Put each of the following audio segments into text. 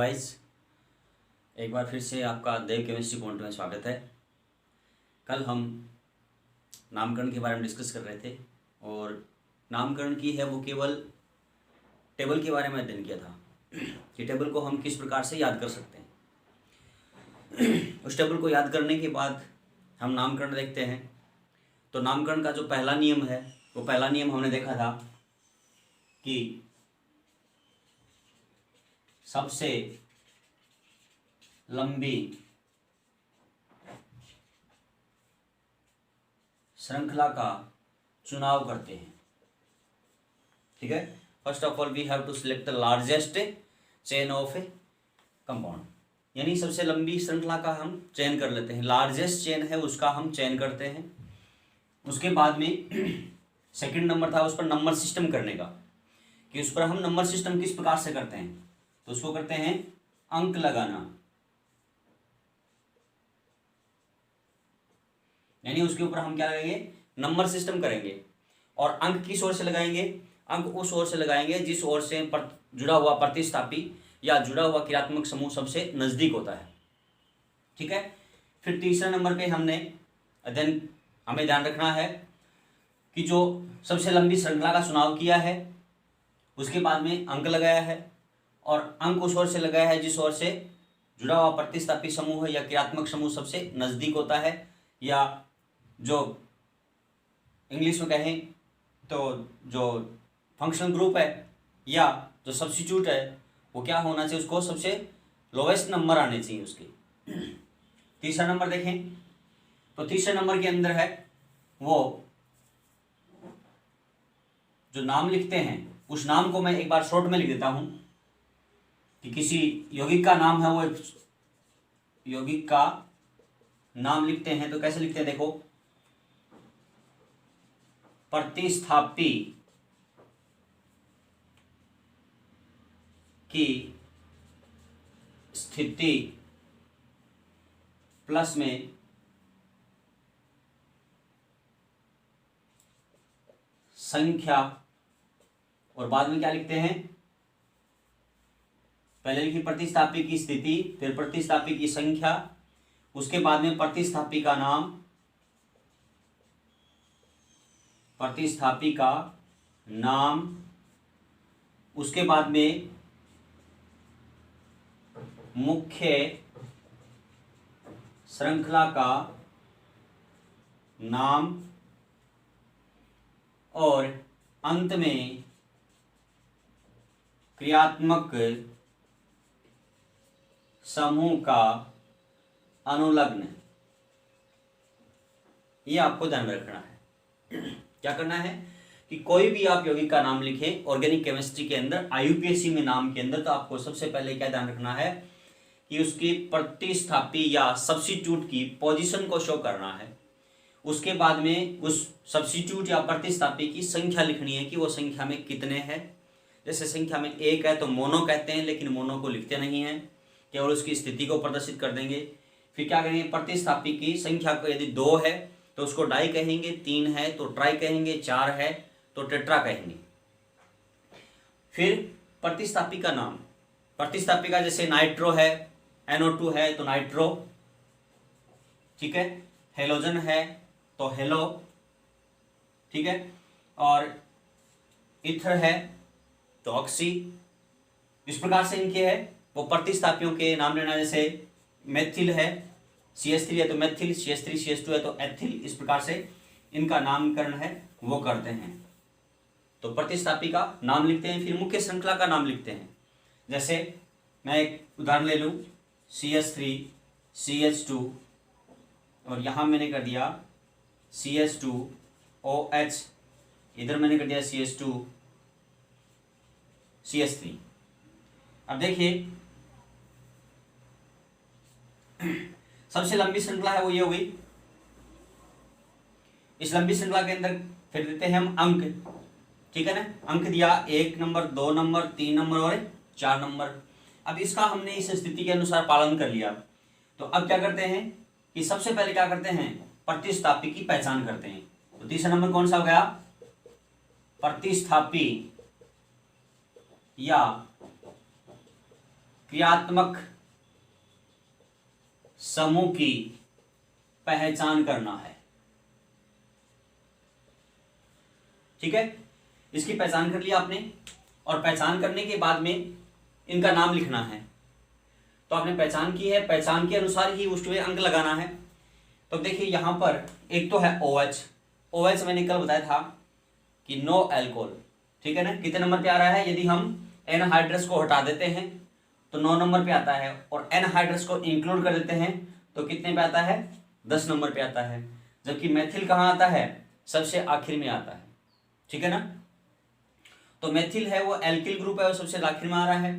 Guys, एक बार फिर से आपका देव केमिस्ट्री पॉइंट में स्वागत है। कल हम नामकरण के बारे में डिस्कस कर रहे थे और नामकरण की है वो केवल टेबल के बारे में अध्ययन किया था कि टेबल को हम किस प्रकार से याद कर सकते हैं। उस टेबल को याद करने के बाद हम नामकरण देखते हैं। तो नामकरण का जो पहला नियम है वो पहला नियम हमने देखा था कि सबसे लंबी श्रृंखला का चुनाव करते हैं। ठीक है, first of all we have to select the largest chain of a compound, यानी सबसे लंबी श्रृंखला का हम चयन कर लेते हैं। लार्जेस्ट चेन है उसका हम चयन करते हैं। उसके बाद में सेकंड नंबर था उस पर नंबर सिस्टम करने का, कि उस पर हम नंबर सिस्टम किस प्रकार से करते हैं। तो उसको करते हैं अंक लगाना, यानी उसके ऊपर हम क्या लगाएंगे, नंबर सिस्टम करेंगे। और अंक किस ओर से लगाएंगे, अंक उस ओर से लगाएंगे जिस ओर से जुड़ा हुआ प्रतिस्थापी या जुड़ा हुआ क्रियात्मक समूह सबसे नजदीक होता है। ठीक है, फिर तीसरे नंबर पे हमें ध्यान रखना है कि जो सबसे लंबी श्रृंखला का चुनाव किया है उसके बाद में अंक लगाया है, और अंक उस ओर से लगाया है जिस ओर से जुड़ा हुआ प्रतिस्थापी समूह है या क्रियात्मक समूह सबसे नजदीक होता है, या जो इंग्लिश में कहें तो जो फंक्शनल ग्रुप है या जो सब्स्टिट्यूट है वो क्या होना चाहिए, उसको सबसे लोवेस्ट नंबर आने चाहिए उसके। तीसरा नंबर देखें तो तीसरे नंबर के अंदर है वो जो नाम लिखते हैं, उस नाम को मैं एक बार शॉर्ट में लिख देता हूं कि किसी यौगिक का नाम है, वो यौगिक का नाम लिखते हैं तो कैसे लिखते हैं, देखो, प्रतिस्थापी की स्थिति प्लस में संख्या, और बाद में क्या लिखते हैं, पहले लिखी प्रतिस्थापी की स्थिति, फिर प्रतिस्थापी की संख्या, उसके बाद में प्रतिस्थापी का नाम, प्रतिस्थापी का नाम, उसके बाद में मुख्य श्रृंखला का नाम, और अंत में क्रियात्मक समूह का अनुलग्न। ये आपको ध्यान में रखना है। क्या करना है कि कोई भी आप यौगिक का नाम लिखें ऑर्गेनिक केमिस्ट्री के अंदर, आईयूपीएससी में नाम के अंदर, तो आपको सबसे पहले क्या ध्यान रखना है कि उसकी प्रतिस्थापी या सब्स्टिट्यूट की पोजीशन को शो करना है। उसके बाद में उस सब्स्टिट्यूट या प्रतिस्थापी की संख्या लिखनी है कि वो संख्या में कितने हैं। जैसे संख्या में 1 है तो मोनो कहते हैं, लेकिन मोनो को लिखते नहीं हैं, केवल उसकी स्थिति को प्रदर्शित कर देंगे। फिर क्या करेंगे, प्रतिस्थापी की संख्या को यदि 2 है तो उसको डाई कहेंगे, 3 है तो ट्राई कहेंगे, 4 है तो टेट्रा कहेंगे। फिर प्रतिस्थापी का नाम, प्रतिस्थापी का जैसे नाइट्रो है, NO2 है तो नाइट्रो, ठीक है, हेलोजन है तो हेलो, ठीक है, और इथर है तो ऑक्सी। इस प्रकार से इनके है वो प्रतिस्थापियों के नाम लेना। जैसे मेथिल है, CH3 है तो मेथिल, CH3 CH2 है तो एथिल। इस प्रकार से इनका नामकरण है वो करते हैं। तो प्रतिस्थापी का नाम लिखते हैं, फिर मुख्य श्रृंखला का नाम लिखते हैं। जैसे मैं एक उदाहरण ले लूँ, CH3 CH2, और यहाँ मैंने कर दिया CH2OH, इधर मैंने कर दिया CH2 CH3। अब देखिए सबसे लंबी श्रृंखला है वो ये हो गई। इस लंबी श्रृंखला के अंदर फिर देते हैं हम अंक, ठीक है ना, अंक दिया 1 नंबर, 2 नंबर, 3 नंबर और 4 नंबर। अब इसका हमने इस स्थिति के अनुसार पालन कर लिया, तो अब क्या करते हैं कि सबसे पहले क्या करते हैं, प्रतिस्थापी की पहचान करते हैं। तो तीसरा नंबर कौन सा हो गया, प्रतिस्थापी या क्रियात्मक समूह की पहचान करना है। ठीक है, इसकी पहचान कर लिया आपने, और पहचान करने के बाद में इनका नाम लिखना है। तो आपने पहचान की है, पहचान के अनुसार ही उसके अंक लगाना है। तो देखिए यहां पर एक तो है OH। OH मैंने कल बताया था कि नो एल्कोहल, ठीक है ना। कितने नंबर पे आ रहा है? यदि हम एनहाइड्रस को हटा देते हैं तो 9 नंबर पे आता है, और एनहाइड्रस को इंक्लूड कर देते हैं तो कितने पे आता है? 10 नंबर पे आता है। जबकि मेथिल कहाँ आता है? सबसे आखिर में आता है, ठीक है ना। तो मेथिल है वो एल्किल ग्रुप है, वो सबसे आखिर में आ रहा है,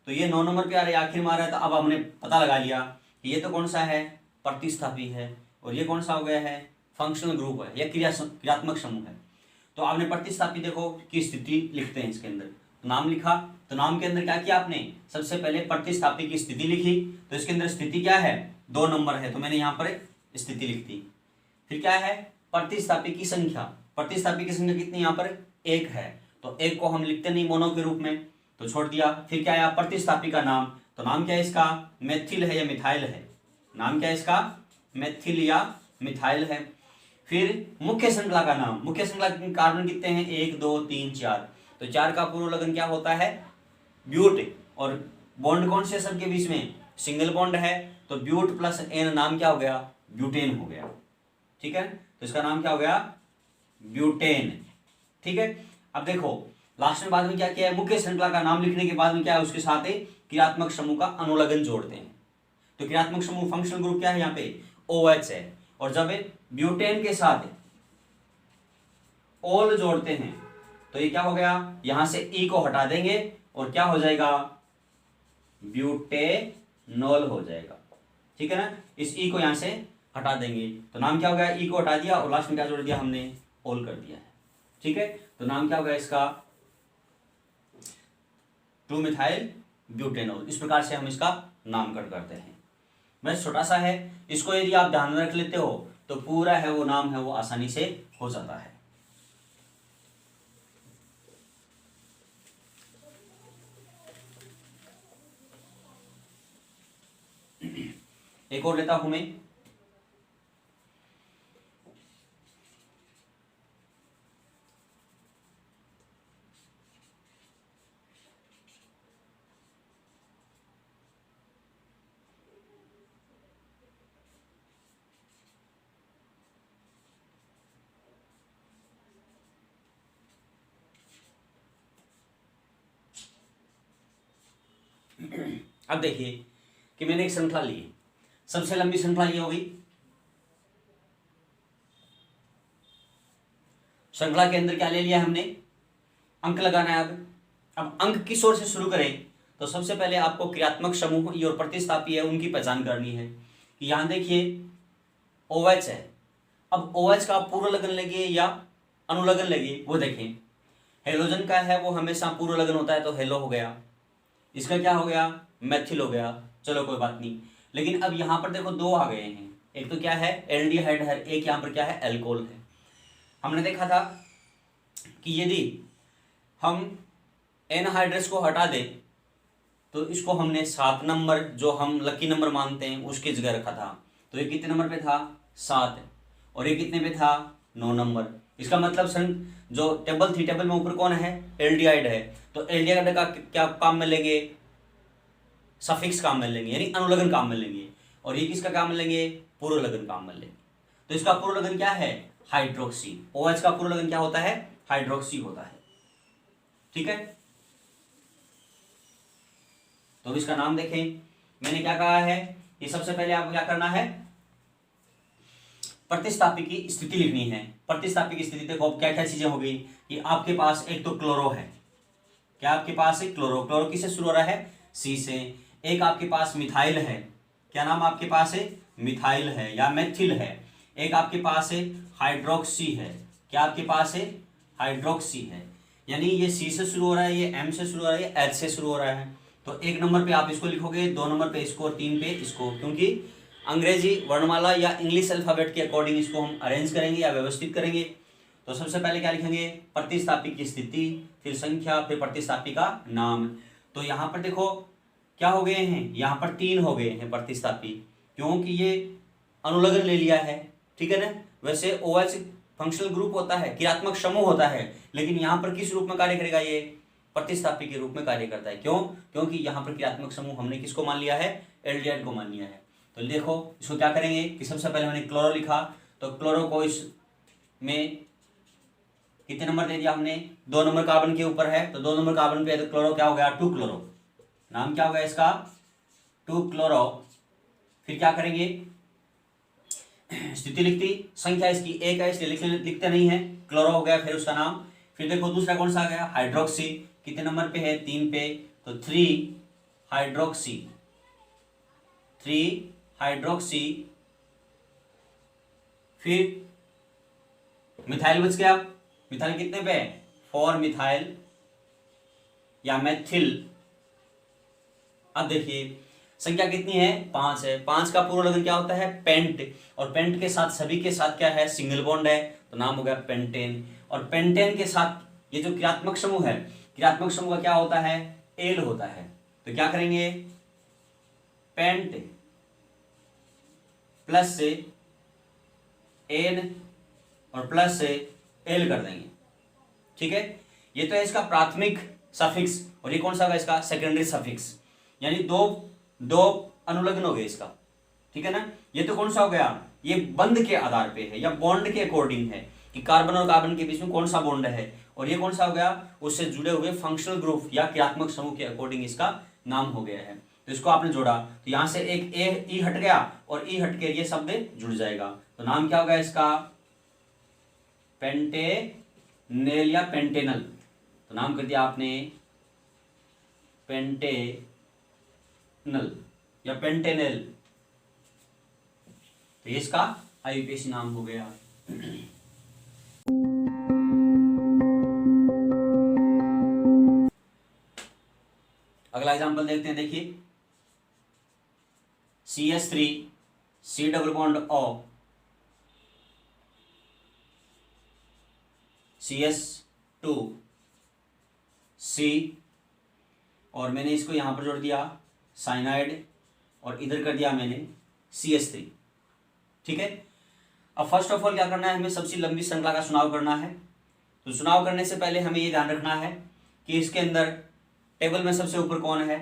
तो ये 9 नंबर पे आ रहा है, आखिर में आ रहा है। तो अब हमने पता लगा लिया कि ये तो कौन सा है? प्रतिस्थापी है, और ये कौन सा हो गया है? फंक्शनल ग्रुप है या क्रियात्मक समूह है। तो आपने प्रतिस्थापी देखो की स्थिति लिखते हैं इसके अंदर, तो नाम लिखा, तो नाम के अंदर क्या किया आपने? सबसे पहले प्रतिस्थापी की स्थिति लिखी, तो इसके अंदर स्थिति क्या है? 2 नंबर है, तो मैंने यहाँ पर स्थिति लिख दी। फिर क्या है? प्रतिस्थापी की संख्या, प्रतिस्थापी की संख्या कितनी यहाँ पर? 1 है, तो 1 को हम लिखते नहीं मोनो के रूप में, तो छोड़ दिया। फिर क्या आया? प्रतिस्थापी का नाम, तो नाम क्या है इसका? मेथिल है या मिथाइल है? नाम क्या है इसका? मेथिल या मिथाइल है। फिर मुख्य श्रृंखला का नाम, मुख्य श्रृंखला के कार्बन कितने हैं? 1 2 3 4, तो 4 का पूर्व लगन क्या होता है? ब्यूट। और बॉन्ड कौन से सबके बीच में? सिंगल बॉन्ड है, तो ब्यूट प्लस एन नाम क्या हो गया? ब्यूटेन हो गया, ठीक है। तो इसका नाम क्या हो गया? ब्यूटेन, ठीक है। अब देखो लास्ट में बाद में क्या किया है? मुख्य श्रृंखला का नाम लिखने के बाद में क्या है? उसके साथ क्रियात्मक समूह का अनुलग्न जोड़ते हैं। तो क्रियात्मक समूह फंक्शनल ग्रुप क्या है यहाँ पे? OH है, और जब ब्यूटेन के साथ ओल जोड़ते हैं तो ये क्या हो गया? यहां से ई को हटा देंगे और क्या हो जाएगा? ब्यूटेनॉल हो जाएगा, ठीक है ना। इस ई को यहां से हटा देंगे तो नाम क्या हो गया? ई को हटा दिया और लास्ट में क्या जोड़ दिया हमने? ओल कर दिया है, ठीक है। तो नाम क्या हो गया इसका? 2 मिथाइल ब्यूटेनॉल। इस प्रकार से हम इसका नामकरण करते हैं। मैं छोटा सा है, इसको यदि आप ध्यान में रख लेते हो तो पूरा है वो नाम है वो आसानी से हो जाता है। एक और लेता हूं मैं, अब देखिए कि मैंने एक श्रृंखला ली है, सबसे लंबी श्रृंखला ये होगी। श्रृंखला के अंदर क्या ले लिया हमने? अंक लगाना है। अब अंक किस ओर से शुरू करें? तो सबसे पहले आपको क्रियात्मक समूह ये और प्रतिस्थापी है उनकी पहचान करनी है। कि यहां देखिए OH है, अब OH का पूर्व लगन लगे या अनुलग्न लगे वो देखें। हेलोजन का है वो हमेशा पूर्व लगन होता है, तो हेलो हो गया। इसका क्या हो गया? मेथिल हो गया। चलो कोई बात नहीं, लेकिन अब यहाँ पर देखो 2 आ गए हैं। एक तो क्या है? एल्डिहाइड है, एक यहाँ पर क्या है? एल्कोहल है। हमने देखा था कि यदि हम एनहाइड्रस को हटा दें तो इसको हमने 7 नंबर जो हम लकी नंबर मानते हैं उसकी जगह रखा था। तो ये कितने नंबर पे था? 7। और ये कितने पे था? 9 नंबर। इसका मतलब सन जो टेबल थी, टेबल में ऊपर कौन है? एल्डिहाइड है। तो एल्डिहाइड का क्या काम में लेंगे? सफिक्स काम में लेंगे, यानी अनुलग्न काम में लेंगे। और ये किसका काम में लेंगे? पूर्व लगन काम में लेंगे। तो इसका पूर्व लगन क्या है? हाइड्रोक्सी। OH का पूर्व लगन क्या होता है? हाइड्रोक्सी होता है, ठीक है। तो इसका नाम देखें, मैंने क्या कहा है कि सबसे पहले आपको क्या करना है? प्रतिस्थापी की स्थिति लिखनी है। प्रतिस्थापी की स्थिति देखो क्या क्या चीजें होगी कि आपके पास एक तो क्लोरो है। क्या आपके पास एक क्लोरो? क्लोरो किससे शुरू हो रहा है? C से। एक आपके पास मिथाइल है। क्या नाम आपके पास है? मिथाइल है या मेथिल है। एक आपके पास है हाइड्रोक्सी है। क्या आपके पास है? हाइड्रोक्सी है। यानी ये C से शुरू हो रहा है, ये M से शुरू हो रहा है, ये H से शुरू हो रहा है। तो 1 नंबर पे आप इसको लिखोगे, 2 नंबर पे इसको, 3 पे इसको, क्योंकि अंग्रेजी वर्णमाला या इंग्लिश अल्फाबेट के अकॉर्डिंग इसको हम अरेंज करेंगे या व्यवस्थित करेंगे। तो सबसे पहले क्या लिखेंगे? प्रतिस्थापी की स्थिति, फिर संख्या, फिर प्रतिस्थापी का नाम। तो यहाँ पर देखो क्या हो गए हैं, यहाँ पर 3 हो गए हैं प्रतिस्थापी, क्योंकि ये अनुलग्न ले लिया है, ठीक है ना। वैसे OH फंक्शनल ग्रुप होता है, क्रियात्मक समूह होता है, लेकिन यहाँ पर किस रूप में कार्य करेगा, ये प्रतिस्थापी के रूप में कार्य करता है। क्यों, क्योंकि यहाँ पर क्रियात्मक समूह हमने किसको मान लिया है, एल्डिहाइड को मान लिया है। तो देखो इसको क्या करेंगे कि सबसे पहले मैंने क्लोरो लिखा, तो क्लोरो को इस में कितने नंबर दे दिया हमने, 2 नंबर कार्बन के ऊपर है, तो 2 नंबर कार्बन पे तो क्लोरो क्या हो गया, 2 क्लोरो, नाम क्या हो गया इसका, 2 क्लोरो। फिर क्या करेंगे, स्थिति लिखती, संख्या इसकी 1 है इसलिए लिखते नहीं है, क्लोरो हो गया फिर उसका नाम। फिर देखो दूसरा कौन सा आ गया, हाइड्रोक्सी, कितने नंबर पे है, 3 पे, तो 3 हाइड्रोक्सी, 3 हाइड्रोक्सी। फिर मिथाइल बच गया, मिथाइल कितने पे, 4 मिथाइल या मैथिल। अब देखिए संख्या कितनी है, 5 है, 5 का पूर्व लग्न क्या होता है, पेंट, और पेंट के साथ सभी के साथ क्या है, सिंगल बॉन्ड है, तो नाम हो गया पेंटेन। और पेंटेन के साथ ये जो क्रियात्मक समूह है, क्रियात्मक समूह का क्या होता है, एल होता है, तो क्या करेंगे, पेंट प्लस से एन और प्लस से एल कर देंगे, ठीक है। ये तो है इसका प्राथमिक सफिक्स, और ये कौन सा होगा इसका सेकेंडरी सफिक्स, यानी दो अनुलग्न हो गए इसका, ठीक है ना। ये तो कौन सा हो गया, ये बंध के आधार पे है या बॉन्ड के अकॉर्डिंग है कि कार्बन और कार्बन के बीच में कौन सा बॉन्ड है, और ये कौन सा हो गया, उससे जुड़े हुए फंक्शनल ग्रुप या क्रियात्मक समूह के अकॉर्डिंग इसका नाम हो गया है। तो इसको आपने जोड़ा, तो यहां से एक ई हट गया और ई हट के ये शब्द जुड़ जाएगा, तो नाम क्या होगा इसका, पेंटेनेल या पेंटेनल, तो नाम कर दिया आपने पेंटेनल या पेंटेनेल, तो ये इसका IUPAC नाम हो गया। अगला एग्जांपल देखते हैं, देखिए CH3 C double bond O, CH2 C, और मैंने इसको यहां पर जोड़ दिया साइनाइड, और इधर कर दिया मैंने CH3, ठीक है। अब फर्स्ट ऑफ ऑल क्या करना है, हमें सबसे लंबी श्रृंखला का चुनाव करना है। तो चुनाव करने से पहले हमें ये ध्यान रखना है कि इसके अंदर टेबल में सबसे ऊपर कौन है।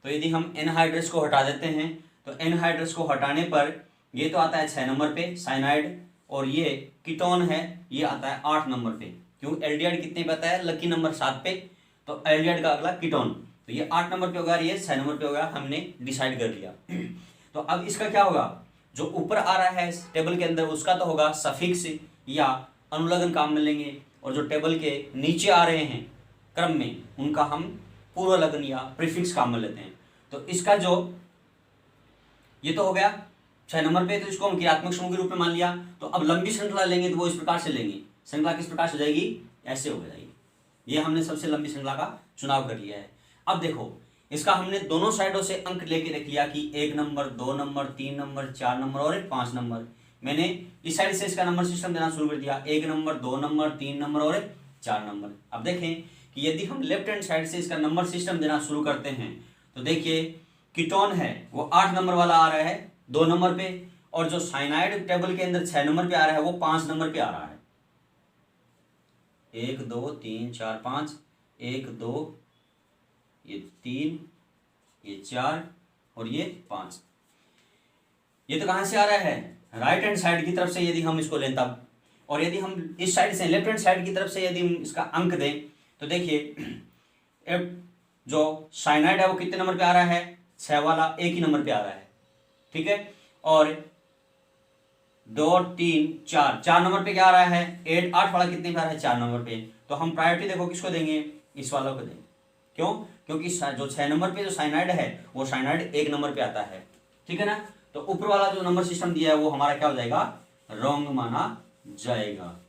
तो यदि हम एनहाइड्रस को हटा देते हैं, तो एनहाइड्रस को हटाने पर ये तो आता है 6 नंबर पे साइनाइड, और ये कीटोन है ये आता है 8 नंबर पे। क्यों, एल्डिहाइड कितने पे आता है, लकी नंबर 7 पे, तो एल्डिहाइड का अगला कीटोन, तो ये 8 नंबर पे होगा, ये 6 नंबर पे होगा, हमने डिसाइड कर लिया। तो अब इसका क्या होगा, जो ऊपर आ रहा है टेबल के अंदर उसका तो होगा सफिक्स या अनुलग्न काम में लेंगे, और जो टेबल के नीचे आ रहे हैं क्रम में उनका हम पूर्व लग्न या प्रीफिक्स काम में लेते हैं। तो इसका जो ये तो हो गया 6 नंबर पे, तो इसको हम क्रियात्मक समूह के रूप में मान लिया। तो अब लंबी श्रृंखला लेंगे तो वो इस प्रकार से लेंगे, श्रृंखला किस प्रकार से हो जाएगी, ऐसे हो जाएगी। ये हमने सबसे लंबी श्रृंखला का चुनाव कर लिया है। अब देखो इसका हमने दोनों साइडों से अंक लेके रख लिया कि 1 नंबर 2 नंबर 3 नंबर 4 नंबर और 5 नंबर। मैंने इस साइड से इसका नंबर सिस्टम देना शुरू कर दिया, 1 नंबर 2 नंबर 3 नंबर और 4 नंबर। अब देखें कि यदि हम लेफ्ट हैंड साइड से इसका नंबर सिस्टम देना शुरू करते हैं, तो देखिए कीटोन है वो 8 नंबर वाला आ रहा है 2 नंबर पे, और जो साइनाइड टेबल के अंदर 6 नंबर पे आ रहा है वो 5 नंबर पे आ रहा है। 1 2 3 4 5, 1 2 ये 3 ये 4 और ये 5। ये तो कहां से आ रहा है, राइट हैंड साइड की तरफ से यदि हम इसको लें तब, और यदि हम इस साइड से लेफ्ट हैंड साइड की तरफ से यदि हम इसका अंक दें, तो देखिए जो साइनाइड है वो कितने नंबर पे आ रहा है, 6 वाला, एक ही नंबर पे आ रहा है, ठीक है। और 2 3 4 4 नंबर पे क्या आ रहा है, 8 वाला कितने पे आ रहा है, 4 नंबर पे। तो हम प्रायोरिटी देखो किसको देंगे, इस वालों को देंगे। क्यों, क्योंकि जो 6 नंबर पे जो साइनाइड है वो साइनाइड 1 नंबर पे आता है, ठीक है ना। तो ऊपर वाला जो नंबर सिस्टम दिया है वो हमारा क्या हो जाएगा, रॉन्ग माना जाएगा।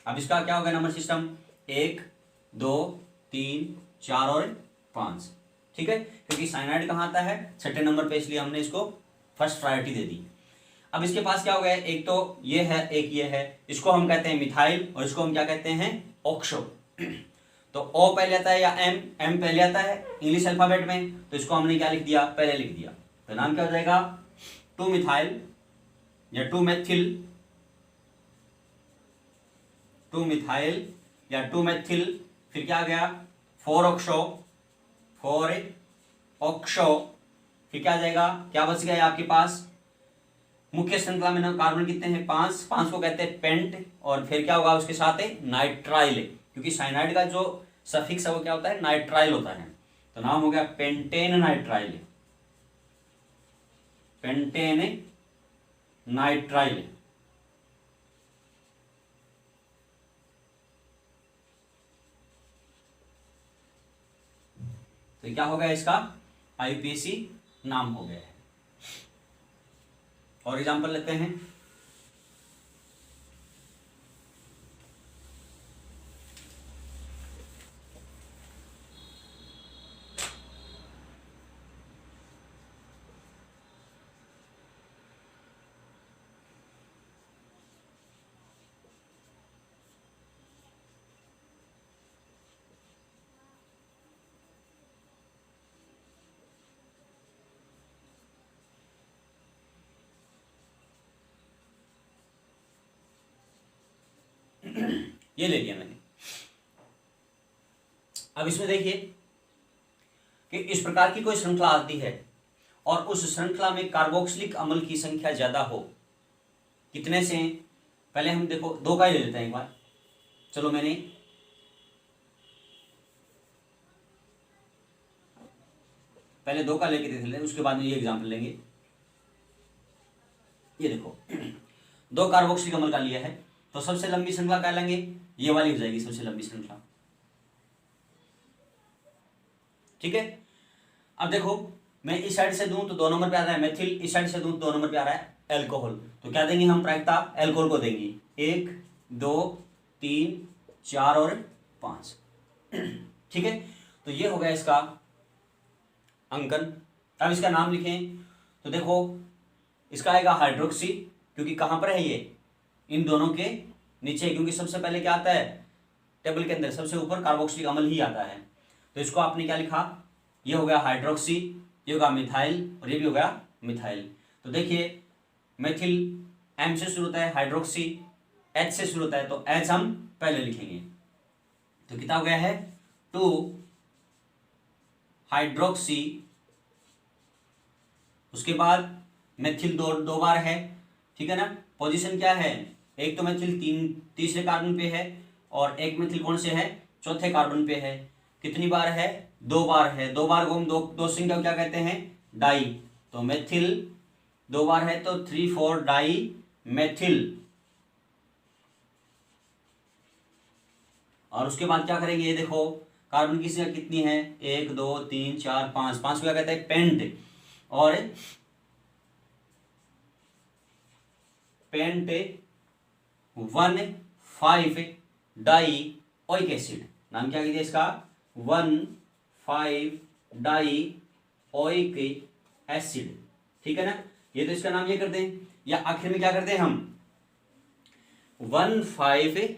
अब इसका क्या होगा नंबर सिस्टम, 1 2 3 4 और 5, ठीक है। क्योंकि साइनाइड कहां आता है, 6ठे नंबर पे, इसलिए हमने इसको फर्स्ट प्रायोरिटी दे दी। अब इसके पास क्या हो गया, एक तो ये है एक ये है, इसको हम कहते हैं मिथाइल और इसको हम क्या कहते हैं, ऑक्सो। तो ओ पहले आता है या एम, एम पहले आता है इंग्लिश अल्फाबेट में, तो इसको हमने क्या लिख दिया, पहले लिख दिया। तो नाम क्या हो जाएगा, 2 मिथाइल या 2 मेथिल, 2 मिथाइल या 2 मेथिल, फिर क्या आ गया 4 ऑक्सो, 4 ऑक्सो, फिर क्या आ जाएगा, क्या बच गया आपके पास, मुख्य श्रृंखला में कार्बन कितने हैं 5, 5 को कहते हैं पेंट, और फिर क्या होगा उसके साथ है नाइट्राइल, क्योंकि साइनाइड का जो सफिक्स है वो क्या होता है, नाइट्राइल होता है। तो नाम हो गया पेंटेन नाइट्राइल, पेंटेन नाइट्राइल। तो क्या हो गया इसका, आईयूपीएसी नाम हो गया है। और एग्जांपल लेते हैं, ये ले लिया मैंने। अब इसमें देखिए कि इस प्रकार की कोई श्रृंखला आती है और उस श्रृंखला में कार्बोक्सिलिक अम्ल की संख्या ज्यादा हो, कितने से, पहले हम देखो 2 का ही ले लेते हैं एक बार। चलो मैंने पहले 2 का लेके देख लेते, उसके बाद में ये एग्जाम्पल लेंगे। ये देखो 2 कार्बोक्सिलिक अम्ल का लिया है, तो सबसे लंबी श्रृंखला क्या लेंगे, ये वाली हो जाएगी सबसे लंबी श्रृंखला, ठीक है। अब देखो मैं इस साइड से दूं तो 2 नंबर पे आ रहा है मेथिल, इस साइड से दूं तो 2 नंबर पे आ रहा है एल्कोहल, तो क्या देंगे हम प्रायिकता, एल्कोहल को देंगे 1 2 3 4 और 5, ठीक है। तो ये हो गया इसका अंकन। अब इसका नाम लिखें, तो देखो इसका आएगा हाइड्रोक्सी, क्योंकि कहां पर है ये, इन दोनों के नीचे, क्योंकि सबसे पहले क्या आता है टेबल के अंदर, सबसे ऊपर कार्बोक्सिलिक अम्ल ही आता है। तो इसको आपने क्या लिखा, ये हो गया हाइड्रोक्सी, ये होगा मिथाइल और ये भी हो गया मिथाइल। तो देखिए मेथिल एम से शुरू होता है, हाइड्रोक्सी एच से शुरू होता है, तो एच हम पहले लिखेंगे। तो कितना हो गया है 2 हाइड्रोक्सी, उसके बाद मेथिल दो बार है, ठीक है ना। पोजीशन क्या है, एक तो मेथिल तीसरे कार्बन पे है और एक मेथिल कौन से है, चौथे कार्बन पे है। कितनी बार है, 2 बार है, 2 बार को हम दो संख्या क्या कहते हैं, डाई। तो मेथिल 2 बार है तो 3,4 डाई मेथिल। और उसके बाद क्या करेंगे, ये देखो कार्बन की संख्या कितनी है, 1 2 3 4 5, 5 को क्या कहते हैं पेंट, और पेंट 1,5 डाई ओइक एसिड, नाम क्या कीजिए इसका 1,5 डाई ओइक एसिड, ठीक है ना। ये तो इसका नाम ये कर दें, या आखिर में क्या करते हैं हम 1,5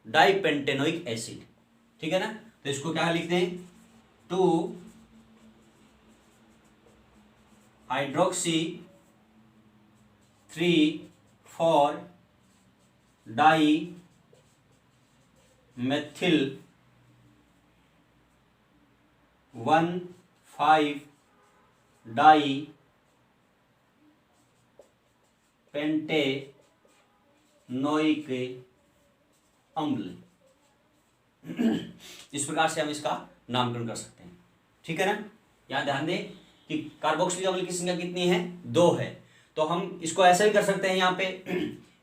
डाई पेंटेनोइक एसिड, ठीक है ना। तो इसको क्या लिखते हैं 2 hydroxy 3,4 di methyl 1,5 di pentanoic अम्ल। इस प्रकार से हम इसका नामकरण कर सकते हैं, ठीक है ना। यहां ध्यान दें कि कार्बोक्सिलिक अम्ल की संख्या कितनी है, 2 है, तो हम इसको ऐसा भी कर सकते हैं यहाँ पे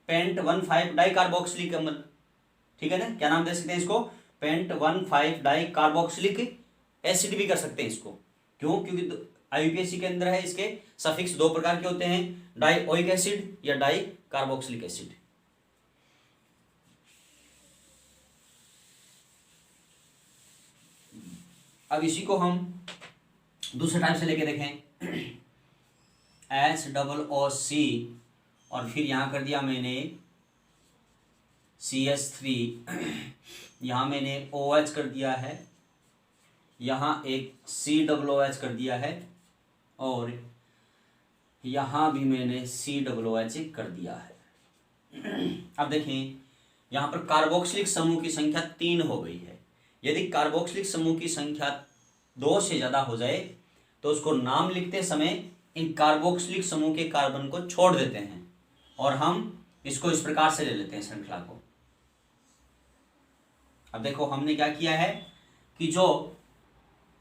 पेंट 1,5 डाई कार्बोक्सिलिक अम्ल, ठीक है ना। क्या नाम दे सकते हैं इसको, पेंट 1,5 डाई कार्बोक्सिलिक एसिड भी कर सकते हैं इसको। क्यों, क्योंकि आईयूपीएसी के अंदर है इसके सफिक्स 2 प्रकार के होते हैं, डाई ओइक एसिड या डाई कार्बोक्सिलिक एसिड। अब इसी को हम दूसरे टाइप से लेके देखें, HOOC और फिर यहां कर दिया मैंने CH3 यहाँ मैंने OH कर दिया है, यहाँ एक COOH कर दिया है और यहाँ भी मैंने COOH कर दिया है। अब देखें यहाँ पर कार्बोक्सिलिक समूह की संख्या 3 हो गई है। यदि कार्बोक्सिलिक समूह की संख्या 2 से ज़्यादा हो जाए तो उसको नाम लिखते समय इन कार्बोक्सिलिक समूह के कार्बन को छोड़ देते हैं और हम इसको इस प्रकार से ले लेते हैं श्रृंखला को। अब देखो हमने क्या किया है कि जो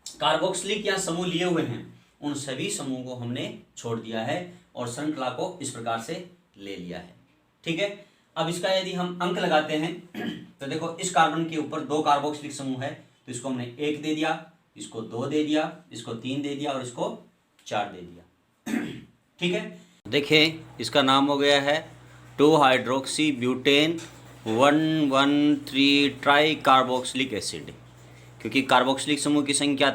कार्बोक्सिलिक या समूह लिए हुए हैं उन सभी समूह को हमने छोड़ दिया है और श्रृंखला को इस प्रकार से ले लिया है। ठीक है, अब इसका यदि हम अंक लगाते हैं तो देखो इस कार्बन के ऊपर 2 कार्बोक्सिलिक समूह है तो इसको हमने 1 दे दिया, इसको 2 दे दिया, इसको 3 दे दिया और इसको 4 दे दिया। ठीक है, देखिए इसका नाम हो गया है 2 hydroxy butane 113 try carboxylic acid. क्योंकि कार्बोक्सिलिक समूह की संख्या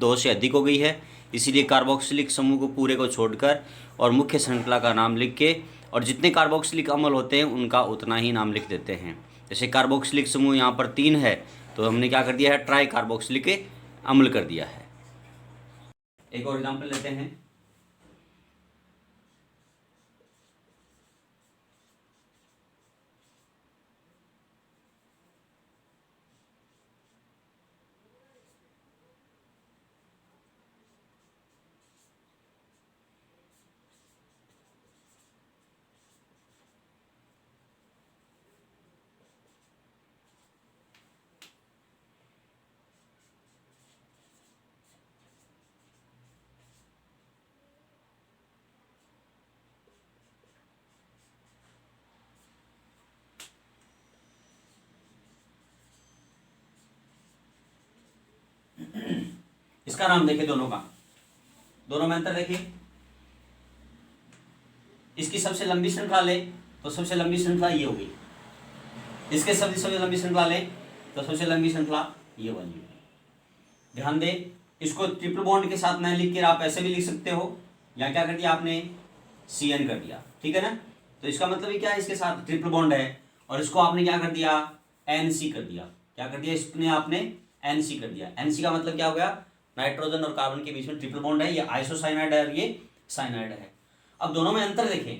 2 से अधिक हो गई है इसीलिए कार्बोक्सिलिक समूह को पूरे को छोड़कर और मुख्य श्रृंखला का नाम लिख के और जितने कार्बोक्सिलिक अम्ल होते हैं उनका उतना ही नाम लिख देते हैं। जैसे कार्बोक्सिलिक समूह यहाँ पर 3 है तो हमने क्या कर दिया है, ट्राई कार्बोक्सिलिक अम्ल कर दिया है। एक और एग्जाम्पल लेते हैं। इसका नाम देखिए, दोनों में अंतर देखिए। इसकी सबसे लंबी श्रृंखला ले तो सबसे लंबी श्रृंखला ये होगी, इसके सबसे लंबी श्रृंखला ले तो सबसे लंबी श्रृंखला ये वाली होगी। ध्यान दे, इसको ट्रिपल बॉन्ड के साथ नहीं लिख कर आप ऐसे भी लिख सकते हो, या क्या कर दिया आपने CN कर दिया। ठीक है ना, तो इसका मतलब ये क्या है, इसके साथ ट्रिपल बॉन्ड है और इसको आपने क्या कर दिया, NC कर दिया। क्या कर दिया, इसने आपने NC कर दिया। NC का मतलब क्या हो गया, नाइट्रोजन और कार्बन के बीच में ट्रिपल बॉन्ड है, ये आइसोसाइनाइड है और ये साइनाइड है। अब दोनों में अंतर देखें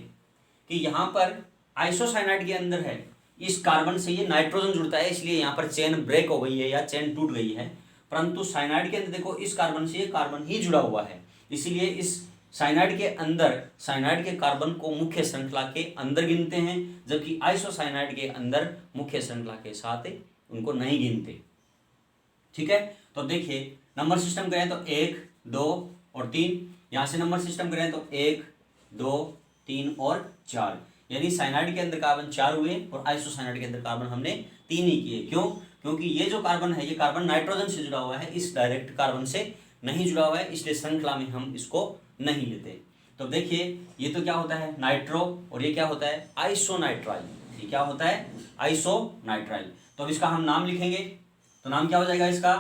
कि यहाँ पर आइसोसाइनाइड के अंदर है इस कार्बन से ये नाइट्रोजन जुड़ता है इसलिए यहाँ पर चेन ब्रेक हो गई है या चेन टूट गई है, परंतु साइनाइड के अंदर देखो इस कार्बन से ये कार्बन ही जुड़ा हुआ है इसीलिए इस साइनाइड के अंदर साइनाइड के कार्बन को मुख्य श्रृंखला के अंदर गिनते हैं, जबकि आइसोसाइनाइड के अंदर मुख्य श्रृंखला के साथ उनको नहीं गिनते। ठीक है, तो देखिए नंबर सिस्टम करें तो 1 2 और 3, यहाँ से नंबर सिस्टम करें तो 1 2 3 और 4, यानी साइनाइड के अंदर कार्बन 4 हुए और आइसोसाइनाइड के अंदर कार्बन हमने 3 ही किए। क्यों, क्योंकि ये जो कार्बन है ये कार्बन नाइट्रोजन से जुड़ा हुआ है, इस डायरेक्ट कार्बन से नहीं जुड़ा हुआ है, इसलिए श्रृंखला में हम इसको नहीं लेते। तो देखिए ये तो क्या होता है नाइट्रो और ये क्या होता है आइसोनाइट्राइल, ये क्या होता है आइसोनाइट्राइल। तो अब इसका हम नाम लिखेंगे तो नाम क्या हो जाएगा इसका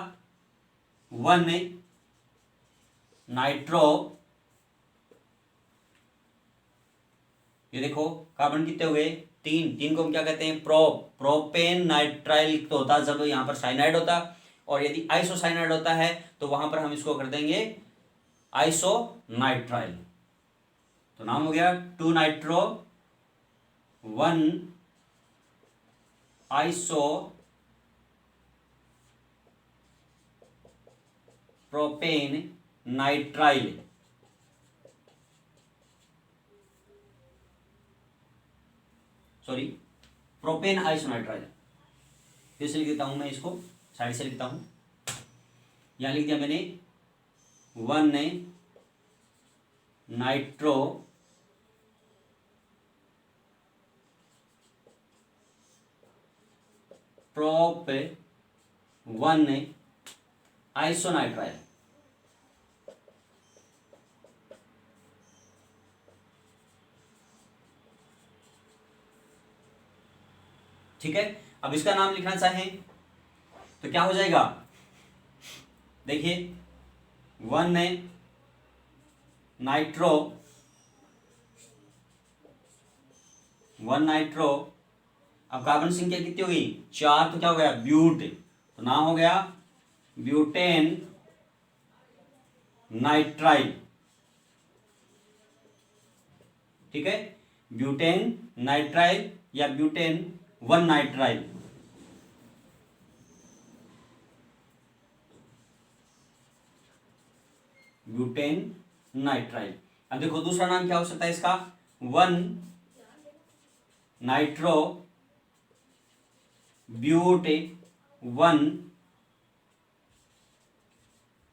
1 नाइट्रो, ये देखो कार्बन कितने हुए 3 को हम क्या कहते हैं प्रोपेन नाइट्राइल तो होता जब यहाँ पर साइनाइड होता, और यदि आइसोसाइनाइड होता है तो वहां पर हम इसको कर देंगे आइसोनाइट्राइल। तो नाम हो गया 2 nitro 1 iso propane nitrile. Sorry propane isonitrile, फिर से लिख देता हूं मैं इसको, साइड से लिखता हूं, यहां लिख दिया मैंने 1 नाइट्रो प्रोप 1 आइसोनाइट्राइल। ठीक है, अब इसका नाम लिखना चाहें तो क्या हो जाएगा, देखिए 1 नाइट्रो 1 नाइट्रो अब कार्बन संख्या कितनी हो गई 4, तो क्या हो गया ब्यूट, तो नाम हो गया ब्यूटेन नाइट्राइल। ठीक है, ब्यूटेन नाइट्राइल या ब्यूटेन 1 नाइट्राइल। Butane nitrile. अब देखो दूसरा नाम क्या हो सकता है इसका 1 नाइट्रो ब्यूट 1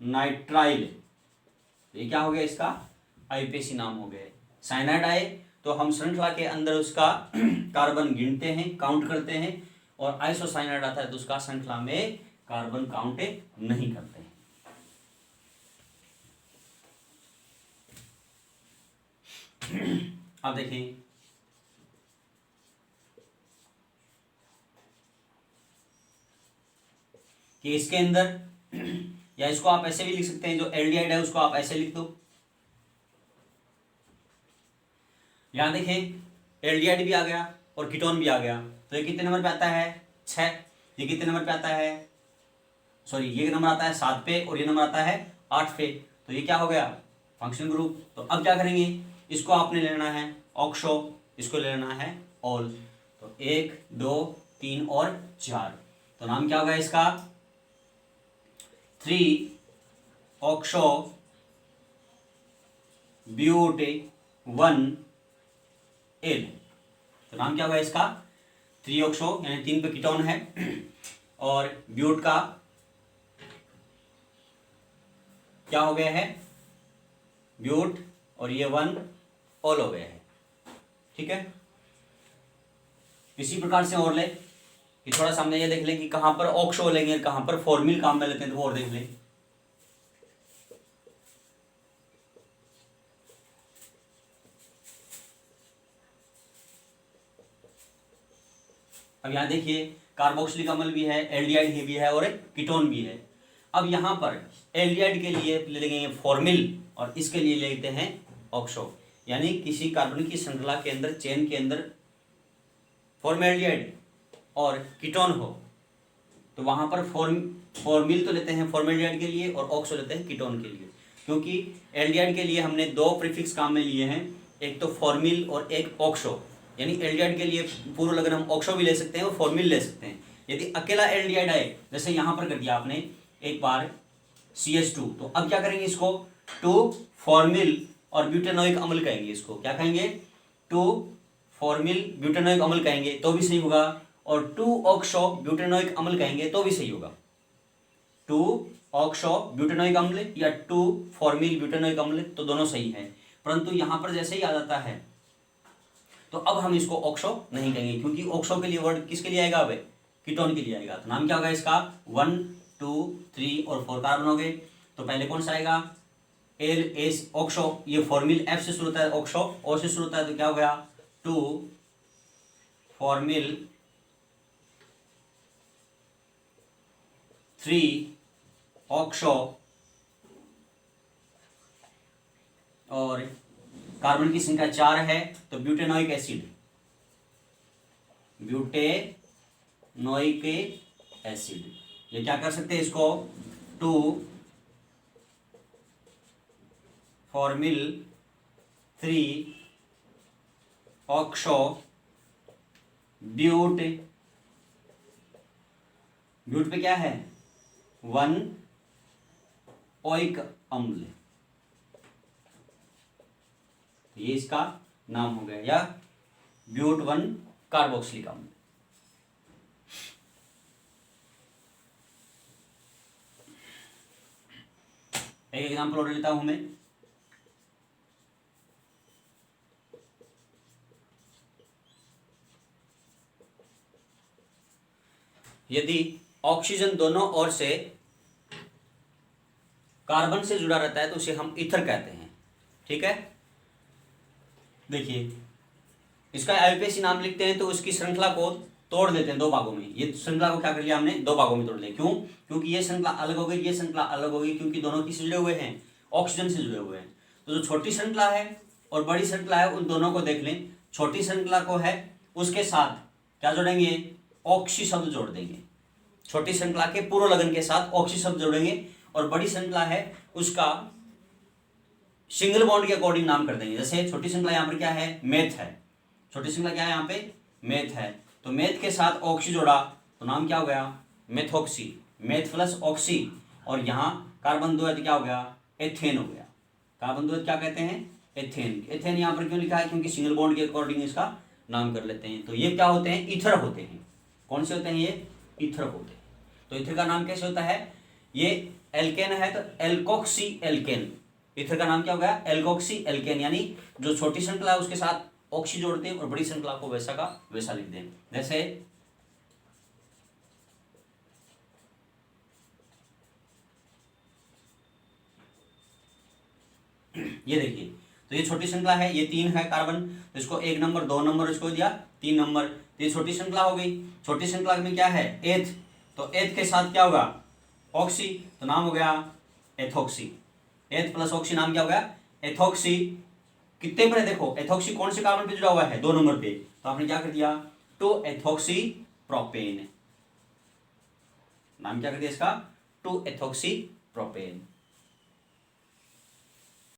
नाइट्राइल। ये क्या हो गया इसका आईयूपीएसी नाम हो गया। साइनाइड आए तो हम श्रृंखला के अंदर उसका कार्बन गिनते हैं, काउंट करते हैं, और आइसोसाइनाइड आता है तो उसका श्रृंखला में कार्बन काउंट नहीं करते हैं। अब देखें कि इसके अंदर या इसको आप ऐसे भी लिख सकते हैं, जो एल्डिहाइड है उसको आप ऐसे लिख दो। यहां देखें एल्डिहाइड भी आ गया और कीटोन भी आ गया, तो ये कितने नंबर पे आता है 6। ये कितने नंबर पे आता है, सॉरी ये नंबर आता है 7 पे और ये नंबर आता है 8 पे। तो ये क्या हो गया फंक्शन ग्रुप। तो अब क्या करेंगे, इसको आपने लेना है ऑक्सो, इसको लेना है ऑल। तो 1 2 3 और 4, तो नाम क्या होगा इसका 3 ऑक्सो ब्यूट 1 एल। तो नाम क्या होगा इसका 3 ऑक्सो, यानी 3 पे कीटोन है, और ब्यूट का क्या हो गया है ब्यूट, और ये 1 ऑल हो गया है। ठीक है, इसी प्रकार से और ले कि थोड़ा सामने ये देख लें कि कहां पर ऑक्सो लेंगे, कहां पर फॉर्मिल काम में लेते हैं, तो और देख लें। अब यहां देखिए कार्बोक्सिलिक अम्ल भी है, एल्डिहाइड भी है और एक कीटोन भी है। अब यहां पर एल्डिहाइड के लिए ले लेंगे फॉर्मिल और इसके लिए लेते हैं ऑक्सो। यानी किसी कार्बन की श्रृंखला के अंदर, चेन के अंदर फॉर्मेल्डिहाइड और कीटोन हो तो वहां पर फॉर्मिल तो लेते हैं फॉर्मेल्डिहाइड के लिए और ऑक्सो लेते हैं कीटोन के लिए। क्योंकि एल्डिहाइड के लिए हमने 2 प्रीफिक्स काम में लिए हैं, एक तो फॉर्मिल और एक ऑक्सो। यानी एल्डिहाइड के लिए पूर्व लगन हम ऑक्सो भी ले सकते हैं और फॉर्मिल ले सकते हैं। यदि अकेला एल्डिहाइड आए, जैसे यहां पर कर दिया आपने एक बार CH2, तो अब क्या करेंगे इसको 2 फॉर्मिल और ब्यूटेनोइक अम्ल कहेंगे। इसको क्या कहेंगे 2 फॉर्मिल ब्यूटेनोइक अम्ल कहेंगे तो भी सही होगा, और 2 ऑक्सो ब्यूटेनोइक अम्ल कहेंगे तो भी सही होगा। 2 ऑक्सो ब्यूटेनोइक अम्ल या 2 फॉर्मिल ब्यूटेनोइक अम्ल, तो दोनों सही है। परंतु यहां पर जैसे ही आ जाता है तो अब हम इसको ऑक्सो नहीं कहेंगे, क्योंकि ऑक्सो के लिए वर्ड किसके लिए आएगा, अब कीटोन के लिए आएगा। तो नाम क्या होगा इसका 1 2 3 और 4 कार्बन हो गए। तो पहले कौन सा आएगा एल एस ऑक्सो, ये फॉर्मिल F से शुरू होता है, ऑक्सो O से शुरू होता है, तो क्या हो गया 2 फॉर्मिल 3 ऑक्सो, और कार्बन की संख्या 4 है तो ब्यूटेनोइक एसिड, ब्यूटेनोइक एसिड। ये क्या कर सकते हैं इसको 2 फॉर्मिल 3 ऑक्सो ब्यूट, ब्यूट पे क्या है 1 ओइक अम्ल, ये इसका नाम हो गया, या ब्यूट 1 कार्बोक्सिलिक अम्ल। एक एग्जांपल और लेता हूं मैं। यदि ऑक्सीजन दोनों ओर से कार्बन से जुड़ा रहता है तो उसे हम ईथर कहते हैं। ठीक है, देखिए इसका आईयूपीएसी नाम लिखते हैं तो उसकी श्रृंखला को तोड़ देते हैं 2 भागों में। ये श्रृंखला को क्या कर लिया हमने 2 भागों में तोड़ लिया। क्यों, क्योंकि ये श्रृंखला अलग हो गई, ये श्रृंखला अलग हो गई, क्योंकि दोनों किससे जुड़े हुए हैं ऑक्सीजन से जुड़े हुए हैं। तो जो छोटी श्रृंखला है और बड़ी श्रृंखला है उन दोनों को देख लें। छोटी श्रृंखला को है उसके साथ क्या जोड़ेंगे, ऑक्सी शब्द जोड़ देंगे। छोटी श्रृंखला के पूर्व लगन के साथ ऑक्सी शब्द जोड़ेंगे, और बड़ी श्रृंखला है उसका सिंगल बॉन्ड के अकॉर्डिंग नाम कर देंगे। जैसे छोटी श्रृंखला यहाँ पर क्या है, मेथ है, छोटी श्रृंखला क्या है यहाँ पे, मेथ है, तो मेथ के साथ ऑक्सी जोड़ा तो नाम क्या हो गया, मेथॉक्सी, मेथ प्लस ऑक्सी, और यहाँ कार्बन द्वैत क्या हो गया, एथेन हो गया। कार्बन द्वैत क्या कहते हैं, एथेन। एथेन यहाँ पर क्यों लिखा है, क्योंकि सिंगल बॉन्ड के अकॉर्डिंग इसका नाम कर लेते हैं। तो ये क्या होते हैं, ईथर होते हैं। कौन से होते हैं ये, ईथर होते हैं। तो ईथर का नाम कैसे होता है, ये एल्केन है तो एल्कोक्सी एल्केन, ईथर का नाम क्या हो गया, एल्कोक्सी एल्केन, यानी जो छोटी श्रृंखला है उसके साथ ऑक्सी जोड़ते हैं और बड़ी श्रृंखला को वैसा का वैसा लिख दें। जैसे ये देखिए, तो ये छोटी श्रृंखला है, ये 3 है कार्बन, तो इसको 1 नंबर 2 नंबर इसको दिया 3 नंबर, तो ये छोटी श्रृंखला हो गई। छोटी श्रृंखला में क्या है, एथ, तो एथ के साथ क्या होगा, ऑक्सी, तो नाम हो गया एथॉक्सी। एथ प्लस ऑक्सी नाम क्या हो गया, एथॉक्सी। कितने पर है देखो, एथॉक्सी कौन से कार्बन पे जुड़ा हुआ है, 2 नंबर पे, तो आपने क्या कर दिया, 2 एथॉक्सी प्रोपेन, नाम क्या कर दिया इसका, 2 एथॉक्सी प्रोपेन।